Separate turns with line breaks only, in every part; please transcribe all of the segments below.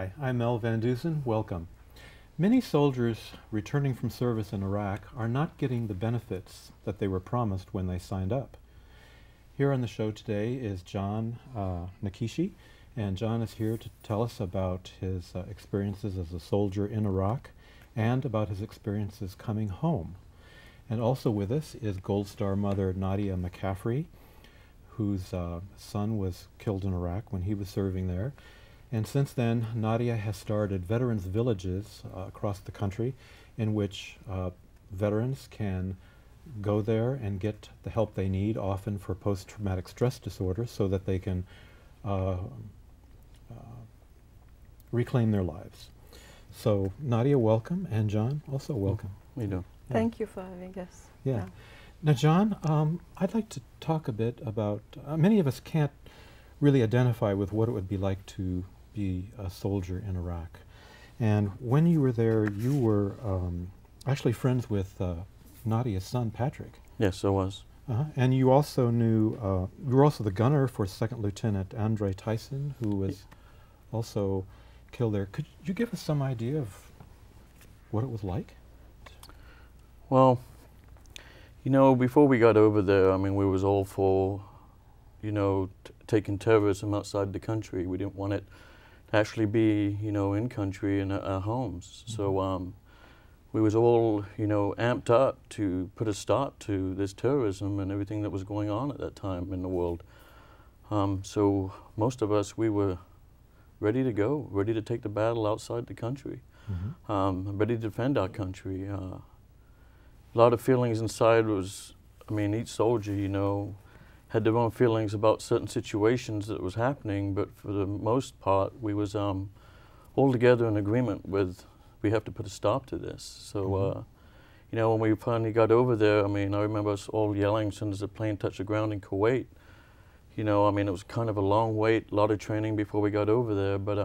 Hi, I'm Mel Van Dusen. Welcome. Many soldiers returning from service in Iraq are not getting the benefits that they were promised when they signed up. Here on the show today is Jon Nakaishi, and Jon is here to tell us about his experiences as a soldier in Iraq and about his experiences coming home. And also with us is Gold Star mother Nadia McCaffrey, whose son was killed in Iraq when he was serving there. And since then, Nadia has started veterans villages across the country in which veterans can go there and get the help they need, often for post-traumatic stress disorder, so that they can reclaim their lives. So Nadia, welcome, and Jon, also welcome.
We do.
Yeah.
Thank you for having us.
Yeah. Now, Jon, I'd like to talk a bit about, many of us can't really identify with what it would be like to be a soldier in Iraq. And when you were there, you were actually friends with Nadia's son, Patrick.
Yes, I was.
And you also knew, you were also the gunner for Second Lieutenant Andre Tyson, who was also killed there. Could you give us some idea of what it was like?
Well, you know, before we got over there, I mean, we was all for, you know, taking terrorism outside the country. We didn't want it to actually be, you know, in country and at our homes. Mm-hmm. So we was all, you know, amped up to put a stop to this terrorism and everything that was going on at that time in the world. So most of us, we were ready to go, ready to take the battle outside the country, ready to defend our country. A lot of feelings inside was, I mean, each soldier, you know, had their own feelings about certain situations that was happening, but for the most part, we was all together in agreement with, we have to put a stop to this. So, you know, when we finally got over there, I mean, I remember us all yelling as soon as the plane touched the ground in Kuwait. You know, I mean, it was kind of a long wait, a lot of training before we got over there, but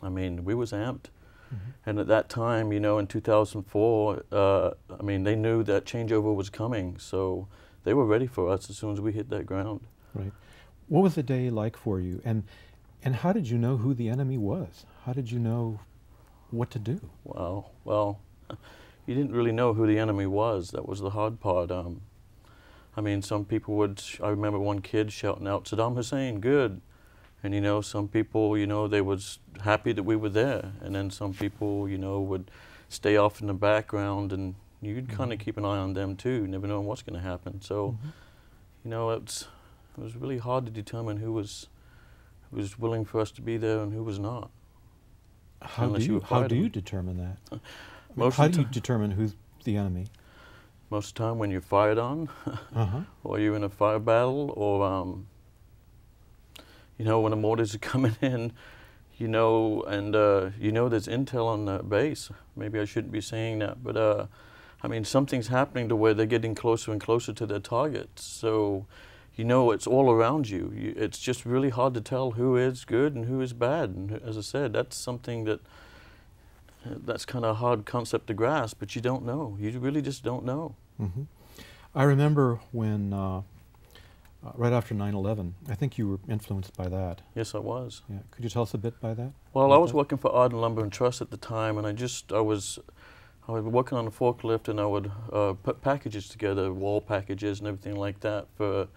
I mean, we was amped. And at that time, you know, in 2004, I mean, they knew that changeover was coming, so they were ready for us as soon as we hit that ground.
Right. What was the day like for you? And how did you know who the enemy was? How did you know what to do?
Wow. Well, you didn't really know who the enemy was. That was the hard part. I mean, some people would, I remember one kid shouting out, "Saddam Hussein, good." And, you know, some people, you know, they was happy that we were there. And then some people, you know, would stay off in the background, and you'd kind of keep an eye on them too, never knowing what's going to happen. So, you know, it was really hard to determine who was willing for us to be there and who was not.
How do you determine that? How do you determine who's the enemy?
Most of the time when you're fired on, or you're in a fire battle, or you know, when the mortars are coming in, you know, and you know there's intel on the base. Maybe I shouldn't be saying that, but I mean, something's happening to where they're getting closer and closer to their targets. So, you know, it's all around you. It's just really hard to tell who is good and who is bad. And as I said, that's something that's kind of a hard concept to grasp, but you don't know. You really just don't know.
I remember when, right after 9/11, I think you were influenced by that.
Yes, I was.
Yeah. Could you tell us a bit by that?
Well, I was working for Arden Lumber and Truss at the time, and I was working on a forklift, and I would put packages together, wall packages and everything like that for,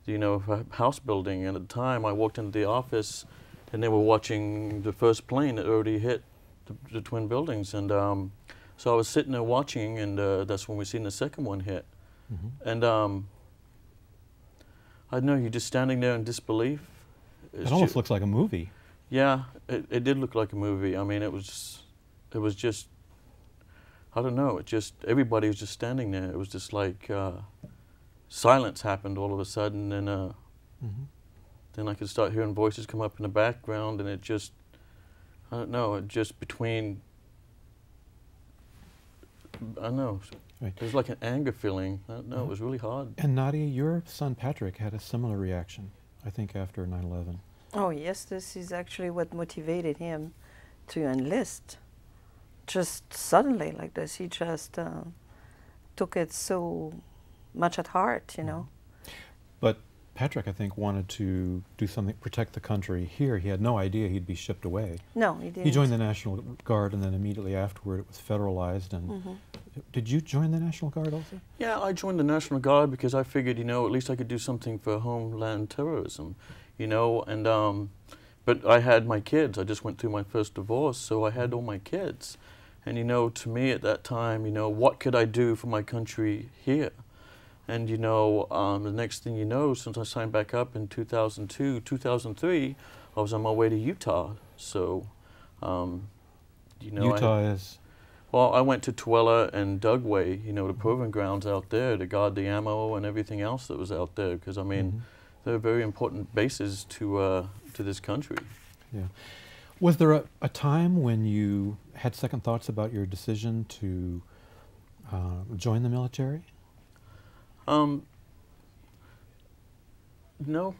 you know, for house building. And at the time, I walked into the office, and they were watching the first plane that already hit the twin buildings. And so I was sitting there watching, and that's when we seen the second one hit. And I don't know, you're just standing there in disbelief.
It almost looks like a movie.
Yeah, it did look like a movie. I mean, it was just, I don't know, everybody was just standing there. It was just like silence happened all of a sudden, and then I could start hearing voices come up in the background, and it just, I don't know, it just between, I don't know, it was like an anger feeling. I don't know, it was really hard.
And Nadia, your son Patrick had a similar reaction, I think, after 9/11.
Oh yes, this is actually what motivated him to enlist. Just suddenly like this, he just took it so much at heart, you know.
But Patrick, I think, wanted to do something, protect the country here. He had no idea he'd be shipped away.
No, he didn't.
He joined the National Guard, and then immediately afterward it was federalized. And did you join the National Guard also?
Yeah, I joined the National Guard because I figured, you know, at least I could do something for homeland terrorism, you know, and but I had my kids. I just went through my first divorce, so I had all my kids. And, you know, to me at that time, you know, what could I do for my country here? And, you know, the next thing you know, since I signed back up in 2002, 2003, I was on my way to Utah. So, you know.
Utah is?
Well, I went to Tooele and Dugway, you know, the proving grounds out there to guard the ammo and everything else that was out there. Because, I mean, they're very important bases to this country. Yeah.
Was there a time when you had second thoughts about your decision to join the military?
No.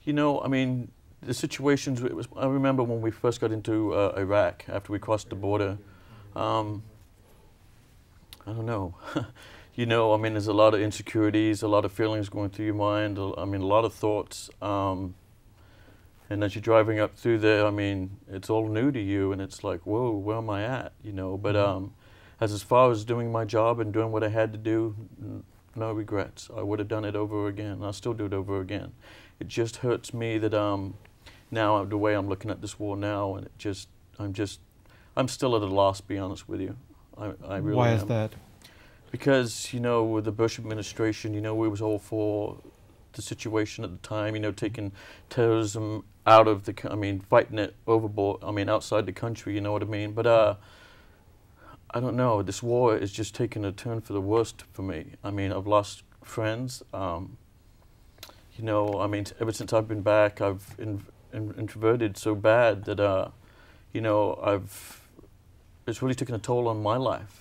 You know, I mean, the situations, I remember when we first got into Iraq, after we crossed the border, I don't know. You know, I mean, there's a lot of insecurities, a lot of feelings going through your mind, I mean, a lot of thoughts. And as you're driving up through there, I mean, it's all new to you, and it's like, whoa, where am I at, you know? But as far as doing my job and doing what I had to do, no regrets. I would have done it over again. I'll still do it over again. It just hurts me that now the way I'm looking at this war now, and I'm still at a loss, to be honest with you. I really
Why
am.
is that?
Because, you know, with the Bush administration, you know, we was all for the situation at the time, you know, taking terrorism out of the, fighting it overboard, outside the country, you know what I mean? But I don't know, this war is just taking a turn for the worst for me. I mean, I've lost friends. You know, I mean, ever since I've been back, I've introverted so bad that, you know, it's really taken a toll on my life.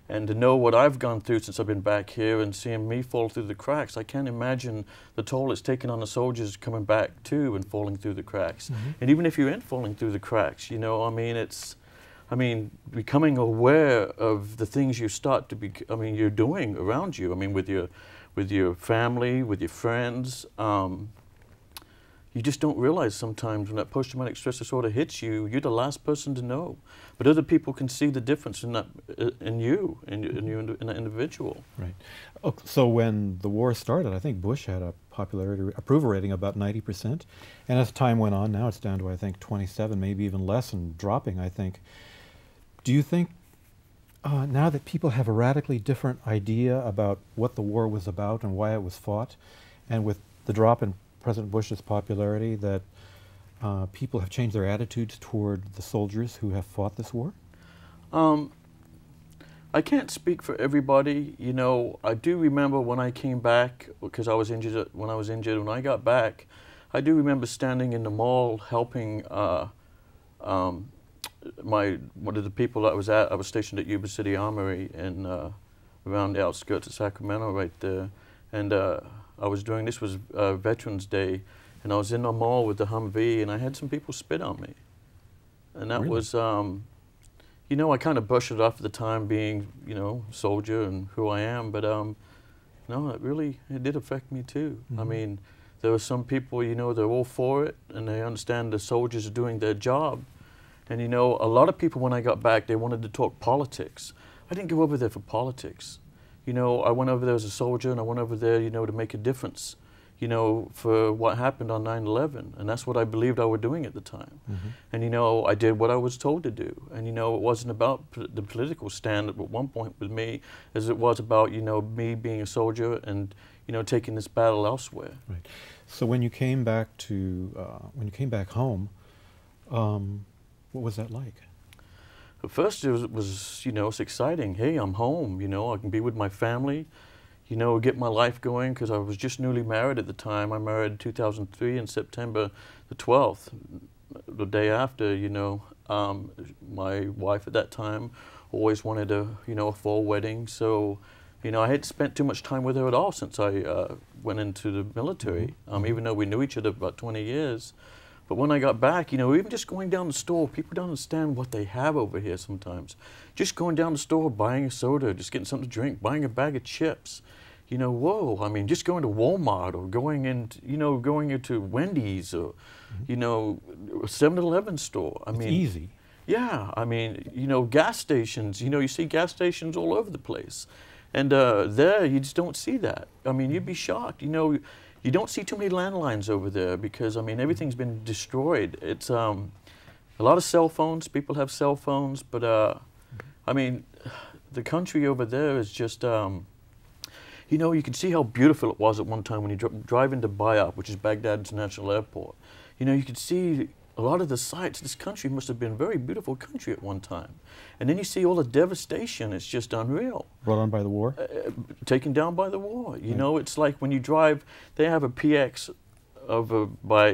And to know what I've gone through since I've been back here and seeing me fall through the cracks, I can't imagine the toll it's taken on the soldiers coming back too and falling through the cracks. And even if you ain't falling through the cracks, you know, I mean, becoming aware of the things you start to be, you're doing around you. I mean, with your family, with your friends. You just don't realize sometimes when that post-traumatic stress disorder hits you, you're the last person to know. But other people can see the difference in that, in that individual.
Right. So when the war started, I think Bush had a approval rating about 90%. And as time went on, now it's down to, I think, 27, maybe even less, and dropping, I think. Do you think now that people have a radically different idea about what the war was about and why it was fought, and with the drop in President Bush's popularity, that people have changed their attitudes toward the soldiers who have fought this war?
I can't speak for everybody. You know, I do remember when I came back, because I was injured. When I got back, I do remember standing in the mall helping one of the people that I was stationed at Yuba City Armory in around the outskirts of Sacramento, right there, and this was Veterans Day, and I was in the mall with the Humvee, and I had some people spit on me. And that was, you know, I kind of brushed it off at the time, being, you know, soldier and who I am, but no, it did affect me too. I mean, there were some people, you know, they're all for it, and they understand the soldiers are doing their job. And, you know, a lot of people, when I got back, they wanted to talk politics. I didn't go over there for politics. You know, I went over there as a soldier, and I went over there, you know, to make a difference, you know, for what happened on 9/11. And that's what I believed I was doing at the time. And, you know, I did what I was told to do. And, you know, it wasn't about the political stand at one point with me, as it was about, you know, me being a soldier and, you know, taking this battle elsewhere.
Right. So when you came back home, what was that like?
At first it was, you know, it's exciting. Hey, I'm home, you know, I can be with my family, you know, get my life going, because I was just newly married at the time. I married in 2003 in September the 12th, the day after, you know. My wife at that time always wanted a fall wedding, so, you know, I hadn't spent too much time with her at all since I went into the military, even though we knew each other for about 20 years. But when I got back, you know, even just going down the store, people don't understand what they have over here sometimes. Just going down the store, buying a soda, just getting something to drink, buying a bag of chips. you know, whoa, I mean, just going to Walmart or going into, you know, going into Wendy's or, you know, 7-Eleven store. I mean,
easy.
Yeah, I mean, you know, gas stations, you know, you see gas stations all over the place. And there, you just don't see that. I mean, you'd be shocked. You know, you don't see too many landlines over there because, I mean, everything's been destroyed. It's a lot of cell phones. People have cell phones. But, I mean, the country over there is just, you know, you can see how beautiful it was at one time when you drive into Bayat, which is Baghdad International Airport. You know, you could see a lot of the sights. This country must have been a very beautiful country at one time. And then you see all the devastation. It's just unreal.
Brought on by the war?
Taken down by the war. You know, it's like when you drive, they have a PX over by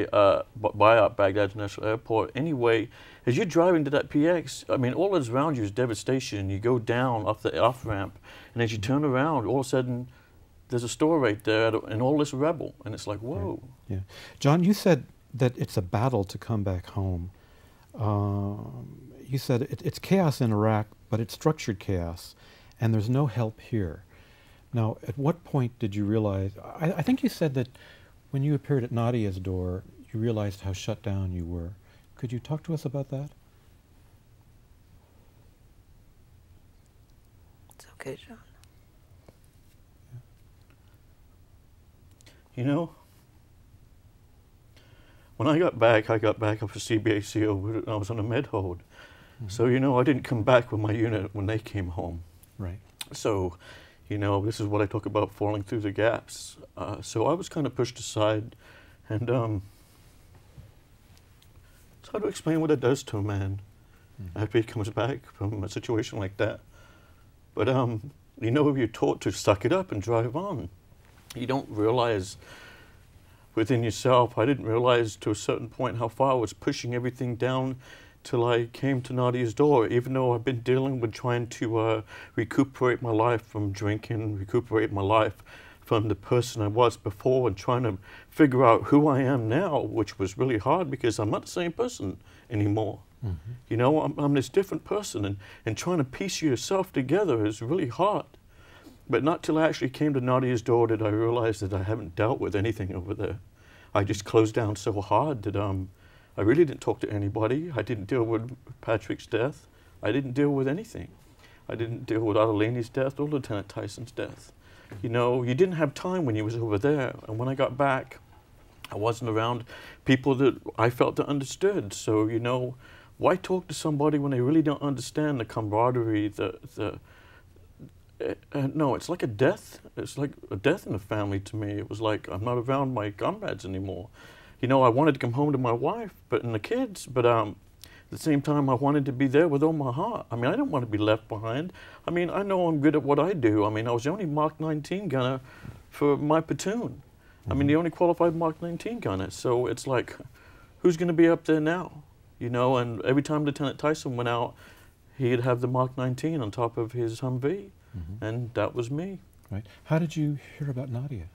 Bayat, Baghdad International Airport. Anyway, as you're driving to that PX, I mean, all that's around you is devastation. You go down off the off-ramp, and as you turn around, all of a sudden, there's a store right there and all this rebel. And it's like, whoa.
Yeah. Jon, you said that it's a battle to come back home. You said it's chaos in Iraq, but it's structured chaos, and there's no help here. Now, at what point did you realize, I think you said that when you appeared at Nadia's door, you realized how shut down you were. Could you talk to us about that?
It's okay, Jon.
You know, when I got back off of CBACO, and I was on a med hold. So, you know, I didn't come back with my unit when they came home.
Right.
So, you know, this is what I talk about falling through the gaps. So I was kind of pushed aside, and it's hard to explain what it does to a man after he comes back from a situation like that. But, you know, you're taught to suck it up and drive on. You don't realize within yourself, I didn't realize to a certain point how far I was pushing everything down till I came to Nadia's door, even though I've been dealing with trying to recuperate my life from drinking, recuperate my life from the person I was before, and trying to figure out who I am now, which was really hard because I'm not the same person anymore. You know, I'm this different person, and trying to piece yourself together is really hard. But not till I actually came to Nadia's door did I realize that I haven't dealt with anything over there. I just closed down so hard that I really didn't talk to anybody. I didn't deal with Patrick's death. I didn't deal with anything. I didn't deal with Adelini's death or Lieutenant Tyson's death. You know, you didn't have time when you was over there. And when I got back, I wasn't around people that I felt that understood. So, you know, why talk to somebody when they really don't understand the camaraderie, no, it's like a death. It's like a death in the family to me. It was like I'm not around my comrades anymore. You know, I wanted to come home to my wife and the kids, but at the same time, I wanted to be there with all my heart. I mean, I didn't want to be left behind. I mean, I know I'm good at what I do. I mean, I was the only Mark 19 gunner for my platoon. I mean, the only qualified Mark 19 gunner. So it's like, who's going to be up there now? You know, and every time Lieutenant Tyson went out, he'd have the Mark 19 on top of his Humvee. And that was me.
Right. How did you hear about Nadia?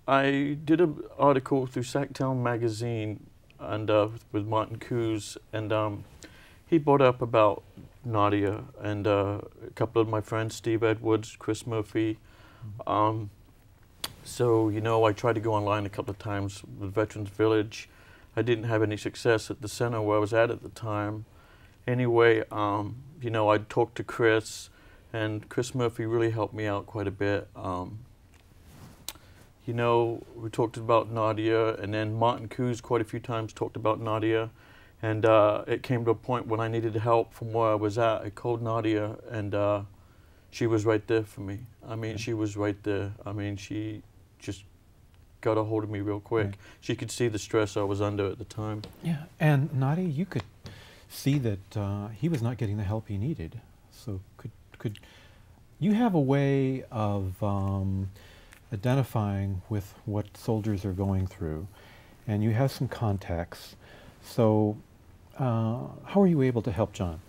I did an article through Sacktown magazine and with Martin Coos, and he brought up about Nadia and a couple of my friends, Steve Edwards, Chris Murphy. So, you know, I tried to go online a couple of times with Veterans Village. I didn't have any success at the center where I was at the time. Anyway, you know, I talked to Chris, and Chris Murphy really helped me out quite a bit. You know, we talked about Nadia, and then Martin Coos quite a few times talked about Nadia, and it came to a point when I needed help from where I was at. I called Nadia, and she was right there for me. I mean, she was right there. I mean, she just got a hold of me real quick. She could see the stress I was under at the time. Yeah,
and Nadia, you could see that he was not getting the help he needed. So could you have a way of identifying with what soldiers are going through, and you have some contacts. So how are you able to help Jon?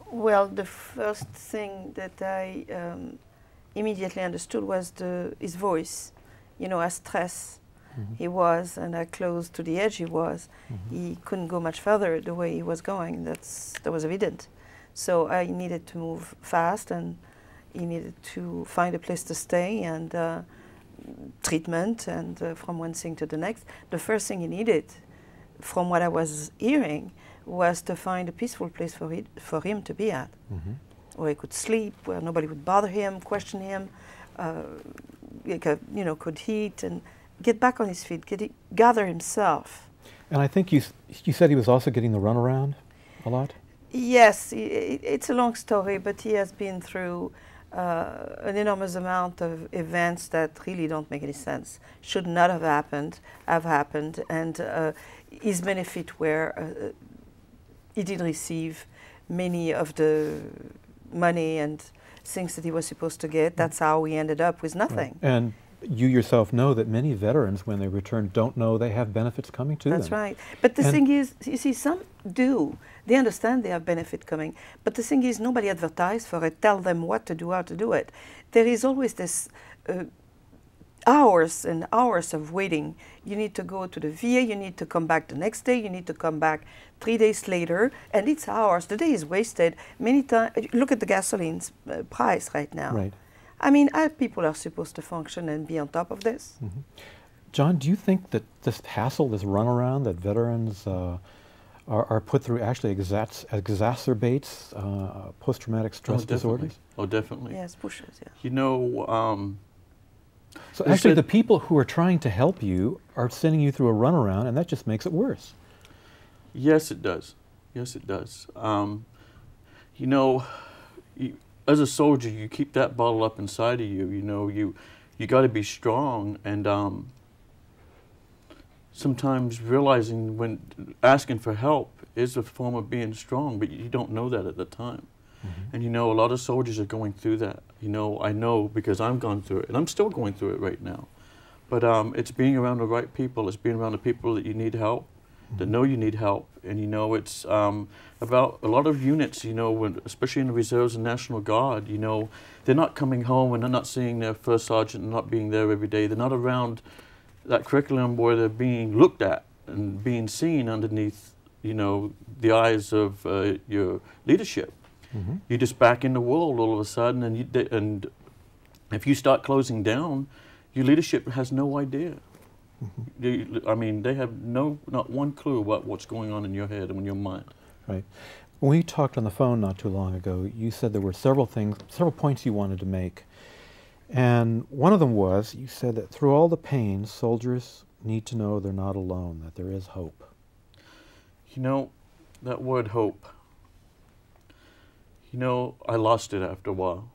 Well, the first thing that I immediately understood was his voice. You know, how stressed he was and how close to the edge he was. He couldn't go much further the way he was going. That was evident. So I needed to move fast, and He needed to find a place to stay and treatment and from one thing to the next. The first thing he needed, from what I was hearing, was to find a peaceful place for him to be at, where he could sleep, where nobody would bother him, question him, could eat and get back on his feet, gather himself. And
I think you said he was also getting the runaround a lot?
Yes, it's a long story, but he has been through an enormous amount of events that really don't make any sense, should not have happened, and his benefit were he did receive many of the money and things that he was supposed to get. That's how he ended up with nothing.
Right. And you yourself know that many veterans, when they return, don't know they have benefits coming to them.
That's right. But the thing is, you see, some do. They understand they have benefit coming. But the thing is, nobody advertised for it, tell them what to do, how to do it. There is always this hours and hours of waiting. You need to go to the VA, you need to come back the next day, you need to come back 3 days later, and it's hours. The day is wasted. Many times, look at the gasoline's price right now.
Right.
I mean, our people are supposed to function and be on top of this.
John, do you think that this hassle, this runaround that veterans are put through actually exacerbates post-traumatic stress disorders?
Oh, definitely.
Yes, pushes, yeah.
You know,
so actually the people who are trying to help you are sending you through a runaround, and that just makes it worse.
Yes, it does. Yes, it does. You know, as a soldier, you keep that bottle up inside of you. You know, you got to be strong, and sometimes realizing when asking for help is a form of being strong, but you don't know that at the time. And you know, a lot of soldiers are going through that. You know, I know because I've gone through it, and I'm still going through it right now. But it's being around the right people. It's being around the people that you need help, that know you need help. And you know, it's about a lot of units, you know, especially in the reserves and National Guard, you know, they're not coming home and they're not seeing their first sergeant and not being there every day. They're not around that curriculum where they're being looked at and being seen underneath, you know, the eyes of your leadership. You're just back in the world all of a sudden, and if you start closing down, your leadership has no idea. I mean, they have not one clue about what's going on in your head and in your mind.
Right. When we talked on the phone not too long ago, you said there were several points you wanted to make. And one of them was, you said that through all the pain, soldiers need to know they're not alone, that there is hope. You
know, that word hope, you know, I lost it after a while.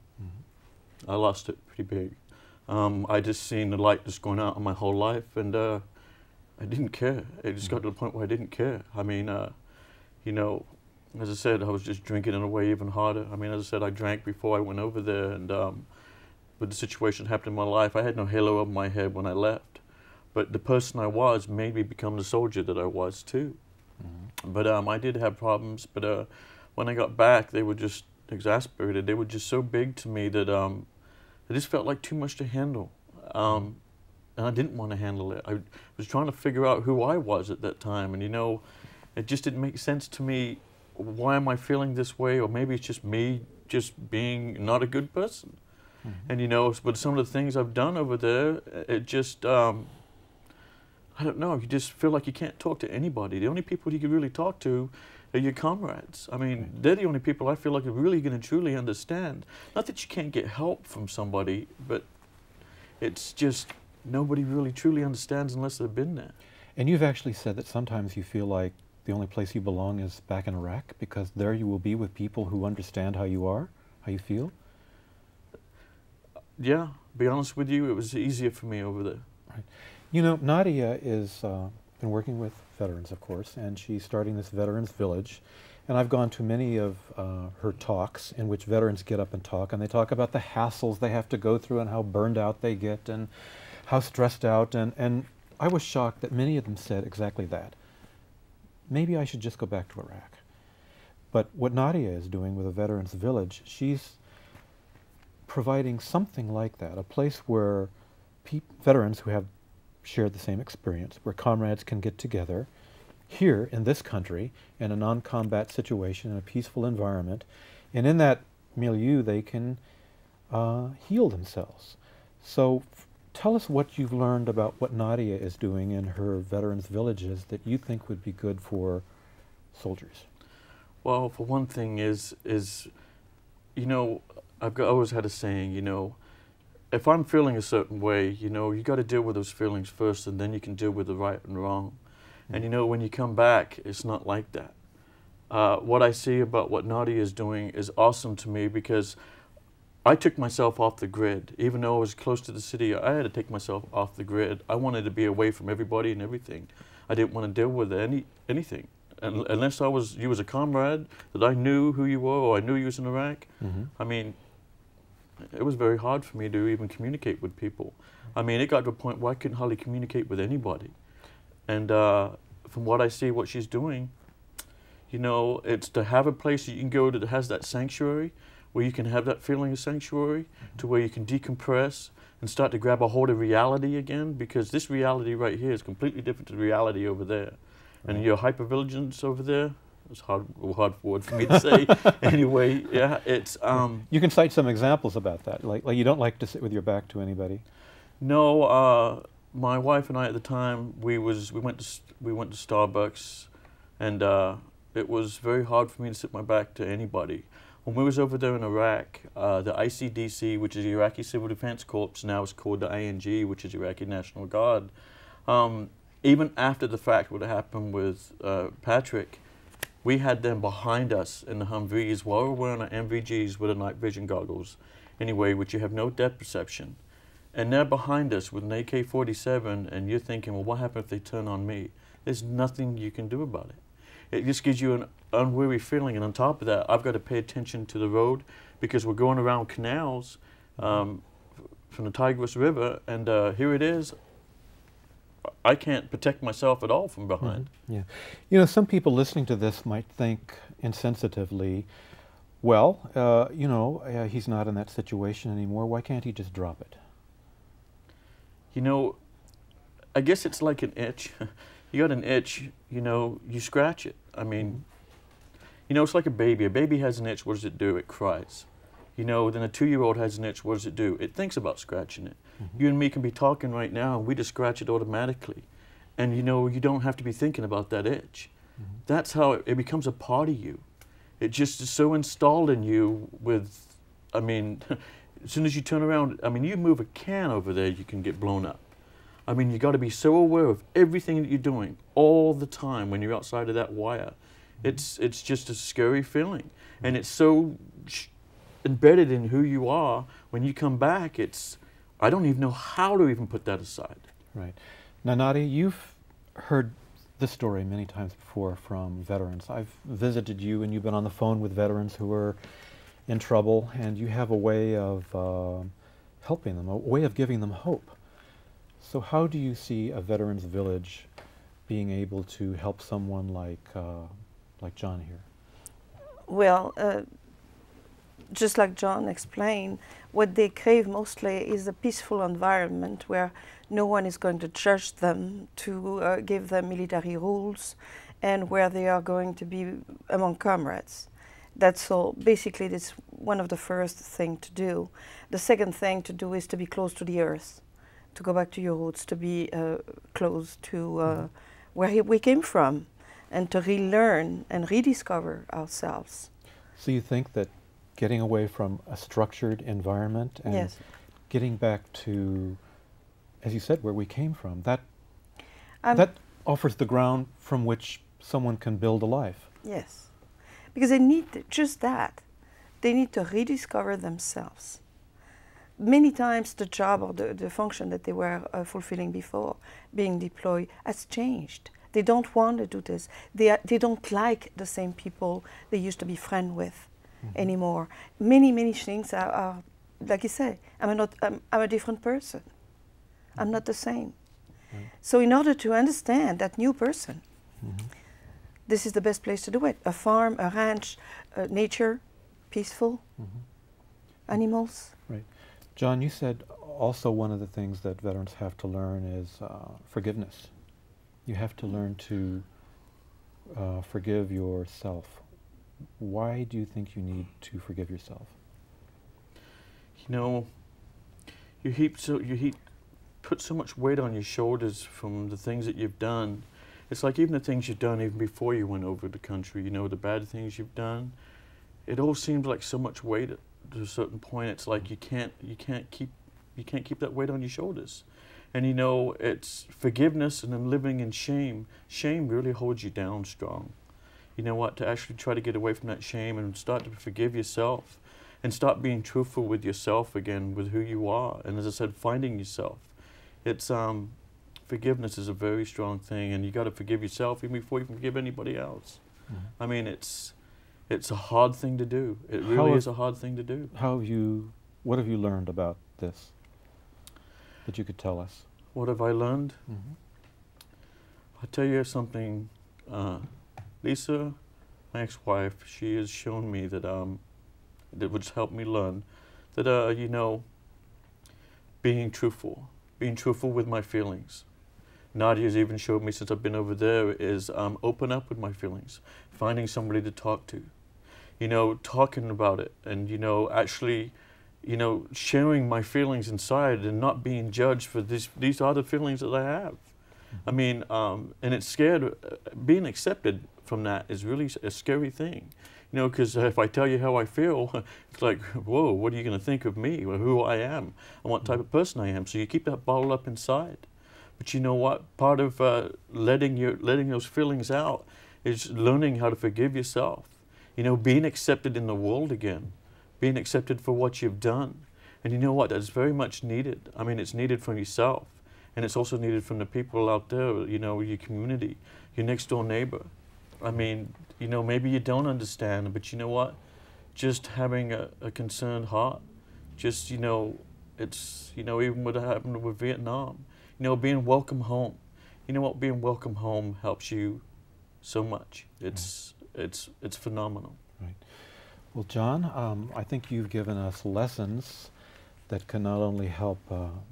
I lost it pretty big. I just seen the light just going out in my whole life, and I didn't care. It just got to the point where I didn't care. I mean, you know, as I said, I was just drinking in a way even harder. I mean, as I said, I drank before I went over there, and with the situation that happened in my life, I had no halo over my head when I left. But the person I was made me become the soldier that I was too. But I did have problems, but when I got back, they were just exasperated. They were just so big to me that it just felt like too much to handle. And I didn't want to handle it. I was trying to figure out who I was at that time, and you know, it just didn't make sense to me. Why am I feeling this way? Or maybe it's just me just being not a good person. And you know, but some of the things I've done over there, it just, I don't know, you just feel like you can't talk to anybody. The only people you can really talk to are your comrades. I mean, they're the only people I feel like are really going to truly understand. Not that you can't get help from somebody, but it's just nobody really truly understands unless they've been there. And you've actually said that sometimes you feel like the only place you belong is back in Iraq, because there you will be with people who understand how you are, how you feel. Yeah, to be honest with you, it was easier for me over there. Right. You know, Nadia is been working with veterans, of course, and she's starting this Veterans Village. And I've gone to many of her talks in which veterans get up and talk, and they talk about the hassles they have to go through and how burned out they get and how stressed out. And I was shocked that many of them said exactly that. Maybe I should just go back to Iraq. But what Nadia is doing with a Veterans Village, she's providing something like that, a place where veterans who have shared the same experience, where comrades can get together here in this country in a non-combat situation, in a peaceful environment, and in that milieu they can
heal themselves. So tell us what you've learned about what Nadia is doing in her veterans' villages that you think would be good for soldiers.
Well, for one thing is you know, always had a saying, you know, if I'm feeling a certain way, you know, you got to deal with those feelings first, and then you can deal with the right and wrong. And you know, when you come back, it's not like that. What I see about what Nadia is doing is awesome to me, because I took myself off the grid. Even though I was close to the city, I had to take myself off the grid. I wanted to be away from everybody and everything. I didn't want to deal with anything. Unless you was a comrade, that I knew who you were, or I knew you was in Iraq. I mean, it was very hard for me to even communicate with people. I mean, it got to a point where I couldn't hardly communicate with anybody. And from what I see, what she's doing, you know, it's to have a place that you can go to that has that sanctuary, where you can have that feeling of sanctuary, to where you can decompress and start to grab a hold of reality again, because this reality right here is completely different to the reality over there. And your hypervigilance over there, it's hard word for me to say. Anyway, yeah, it's...
you can cite some examples about that, like you don't like to sit with your back to anybody.
No, my wife and I at the time, we went to Starbucks, and it was very hard for me to sit my back to anybody. When we was over there in Iraq, the ICDC, which is the Iraqi Civil Defense Corps, now is called the ING, which is Iraqi National Guard. Even after the fact, what happened with Patrick, we had them behind us in the Humvees while we were wearing our MVGs with the night vision goggles, anyway, which you have no depth perception. And they're behind us with an AK-47, and you're thinking, well, what happens if they turn on me? There's nothing you can do about it. It just gives you an unweary feeling, and on top of that, I've got to pay attention to the road, because we're going around canals from the Tigris River, and here it is. I can't protect myself at all from behind.
Yeah. You know, some people listening to this might think insensitively, well, you know, he's not in that situation anymore. Why can't he just drop it?
You know, I guess it's like an itch. You got an itch, you know, you scratch it. I mean, you know, it's like a baby. A baby has an itch, what does it do? It cries. You know, then a 2-year-old has an itch, what does it do? It thinks about scratching it. You and me can be talking right now, and we just scratch it automatically. And you know, you don't have to be thinking about that itch. That's how it becomes a part of you. It just is so installed in you with, I mean, as soon as you turn around, I mean, you move a can over there, you can get blown up. I mean, you got to be so aware of everything that you're doing all the time when you're outside of that wire. It's just a scary feeling. And it's so embedded in who you are. When you come back, I don't even know how to even put that aside.
Right. Now, Nadia, you've heard this story many times before from veterans. I've visited you, and you've been on the phone with veterans who are in trouble, and you have a way of helping them, a way of giving them hope. So how do you see a veterans village being able to help someone like Jon here?
Well, just like Jon explained, what they crave mostly is a peaceful environment where no one is going to judge them, to give them military rules, and where they are going to be among comrades. That's all. Basically, that's one of the first things to do. The second thing to do is to be close to the earth, to go back to your roots, to be close to where we came from, and to relearn and rediscover ourselves.
So you think that getting away from a structured environment and getting back to, as you said, where we came from, that offers the ground from which someone can build a life.
Yes, because they need just that. They need to rediscover themselves. Many times the job or the function that they were fulfilling before being deployed has changed. They don't want to do this. They don't like the same people they used to be friends with anymore. Many things are, like you say, I'm a different person. I'm not the same. So in order to understand that new person, this is the best place to do it. A farm, a ranch, nature, peaceful, animals.
Right. Jon, you said also one of the things that veterans have to learn is forgiveness. You have to learn to forgive yourself. Why do you think you need to forgive yourself?
you know, put so much weight on your shoulders from the things that you've done. It's like even the things you've done even before you went over the country, you know, the bad things you've done, it all seems like so much weight to a certain point. It's like you can't keep that weight on your shoulders. And you know, it's forgiveness and then living in shame. Shame really holds you down strong. You know what, to actually try to get away from that shame and start to forgive yourself and start being truthful with yourself again, with who you are. And as I said, finding yourself. It's, forgiveness is a very strong thing, and you got to forgive yourself even before you can forgive anybody else. Mm-hmm. I mean, it's a hard thing to do. It really is a hard thing to do.
What have you learned about this that you could tell us?
What have I learned?
Mm-hmm.
I'll tell you something. Lisa, my ex-wife, she has shown me that that would help me learn that you know, being truthful with my feelings. Nadia's even showed me since I've been over there is open up with my feelings, finding somebody to talk to, you know, talking about it, and you know, actually, you know, sharing my feelings inside and not being judged for these are the feelings that I have. Mm-hmm. I mean, and it's scared. Being accepted from that is really a scary thing, you know, because if I tell you how I feel, it's like, whoa, what are you going to think of me, or who I am, and what type of person I am? So you keep that bottled up inside. But you know what? Part of letting those feelings out is learning how to forgive yourself. You know, being accepted in the world again, being accepted for what you've done. And you know what? That's very much needed. I mean, it's needed from yourself, and it's also needed from the people out there, you know, your community, your next door neighbor. I mean, you know, maybe you don't understand, but you know what? Just having a concerned heart, just, you know, it's, you know, even what happened with Vietnam, you know, being welcome home. You know what? Being welcome home helps you so much. It's phenomenal.
Right. Well, Jon, I think you've given us lessons that can not only help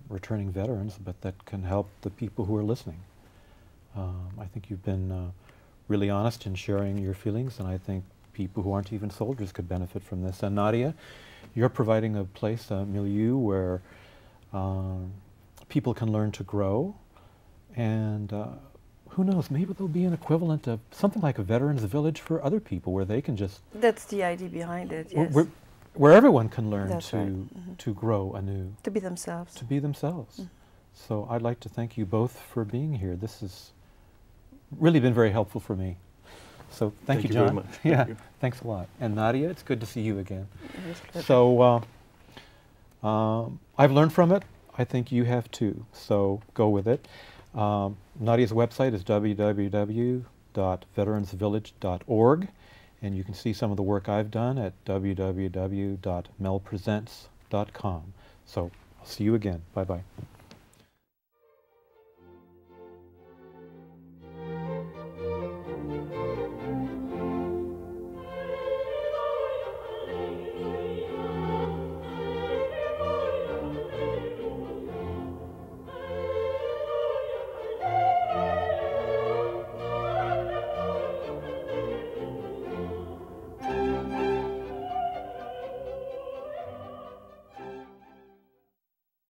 returning veterans, but that can help the people who are listening. I think you've been really honest in sharing your feelings, and I think people who aren't even soldiers could benefit from this. And Nadia, you're providing a place, a milieu, where people can learn to grow, and who knows, maybe there'll be an equivalent of something like a veterans village for other people, where they can just...
That's the idea behind it, yes.
Where everyone can learn
That's
to,
right. Mm-hmm.
to grow anew.
To be themselves.
To be themselves. Mm-hmm. So I'd like to thank you both for being here. This has really been very helpful for me. So thank you, Jon.
Very much.
Yeah,
Thank you.
Thanks a lot. And Nadia, it's good to see you again. So I've learned from it. I think you have too. So go with it. Nadia's website is www.veteransvillage.org, and you can see some of the work I've done at www.melpresents.com. So I'll see you again. Bye-bye.